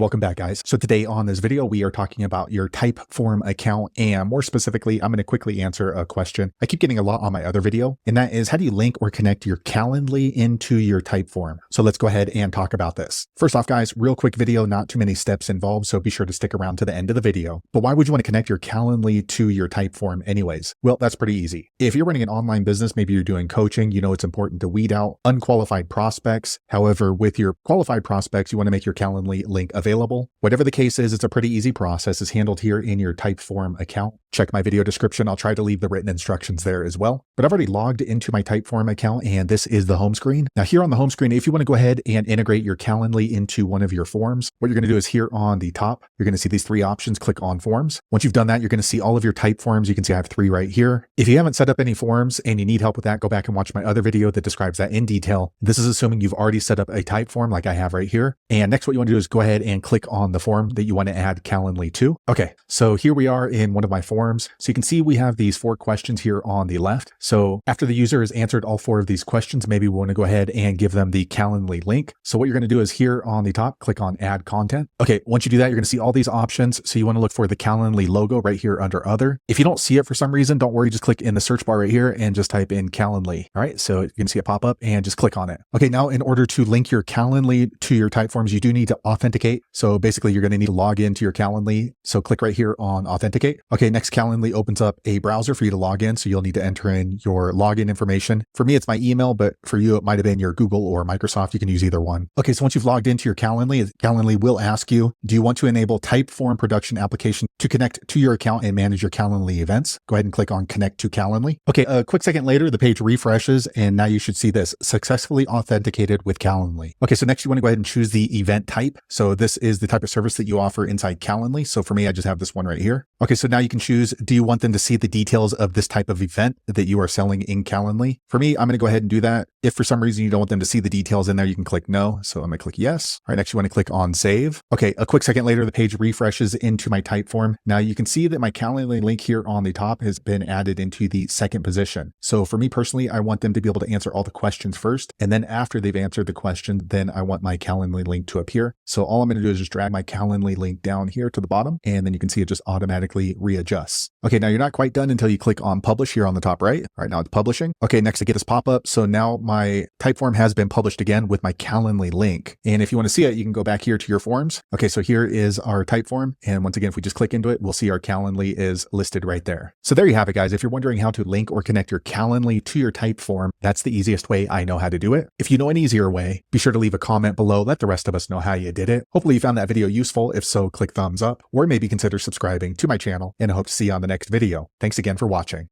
welcome back, guys. So today on this video, we are talking about your Typeform account, and more specifically, I'm going to quickly answer a question I keep getting a lot on my other video, and that is, how do you link or connect your Calendly into your Typeform? So let's go ahead and talk about this. First off, guys, real quick video, not too many steps involved, so be sure to stick around to the end of the video. But why would you want to connect your Calendly to your Typeform anyways? Well, that's pretty easy. If you're running an online business, maybe you're doing coaching, you know it's important to weed out unqualified prospects. However, with your qualified prospects, you want to make your Calendly link available. Whatever the case is, it's a pretty easy process. It's handled here in your Typeform account. Check my video description. I'll try to leave the written instructions there as well. But I've already logged into my Typeform account, and this is the home screen. Now here on the home screen, if you want to go ahead and integrate your Calendly into one of your forms, what you're going to do is here on the top, you're going to see these three options. Click on forms. Once you've done that, you're going to see all of your Typeforms. You can see I have three right here. If you haven't set up any forms and you need help with that, go back and watch my other video that describes that in detail. This is assuming you've already set up a Typeform like I have right here. And next, what you want to do is go ahead and click on the form that you want to add Calendly to. Okay, so here we are in one of my forms. So you can see we have these 4 questions here on the left. So after the user has answered all 4 of these questions, maybe we want to go ahead and give them the Calendly link. So what you're going to do is here on the top, click on add content. Okay, once you do that, you're going to see all these options. So you want to look for the Calendly logo right here under other. If you don't see it for some reason, don't worry, just click in the search bar right here and just type in Calendly. All right, so you can see it pop up and just click on it. Okay, now in order to link your Calendly to your Typeforms, you do need to authenticate. So basically you're going to need to log into your Calendly. So click right here on authenticate. Okay, next Calendly opens up a browser for you to log in. So you'll need to enter in your login information. For me, it's my email, but for you, it might've been your Google or Microsoft. You can use either one. Okay, so once you've logged into your Calendly, Calendly will ask you, do you want to enable Typeform production application to connect to your account and manage your Calendly events? Go ahead and click on connect to Calendly. Okay, a quick second later, the page refreshes and now you should see this successfully authenticated with Calendly. Okay, so next you want to go ahead and choose the event type. So this is the type of service that you offer inside Calendly. So for me, I just have this one right here. Okay, so now you can choose, do you want them to see the details of this type of event that you are selling in Calendly? For me, I'm going to go ahead and do that. If for some reason you don't want them to see the details in there, you can click no. So I'm going to click yes. All right, next you want to click on save. Okay, a quick second later, the page refreshes into my Typeform. Now you can see that my Calendly link here on the top has been added into the second position. So for me personally, I want them to be able to answer all the questions first. And then after they've answered the question, then I want my Calendly link to appear. So all I'm going to do is just drag my Calendly link down here to the bottom, and then you can see it just automatically readjusts. Okay, now you're not quite done until you click on publish here on the top right. All right, now it's publishing. Okay, next I get this pop up. So now my Typeform has been published again with my Calendly link. And if you want to see it, you can go back here to your forms. Okay, so here is our Typeform. And once again, if we just click into it, we'll see our Calendly is listed right there. So there you have it, guys. If you're wondering how to link or connect your Calendly to your Typeform, that's the easiest way I know how to do it. If you know an easier way, be sure to leave a comment below. Let the rest of us know how you did it. Hopefully you found that video useful. If so, click thumbs up or maybe consider subscribing to my channel, and I hope to see you on the next video. Thanks again for watching.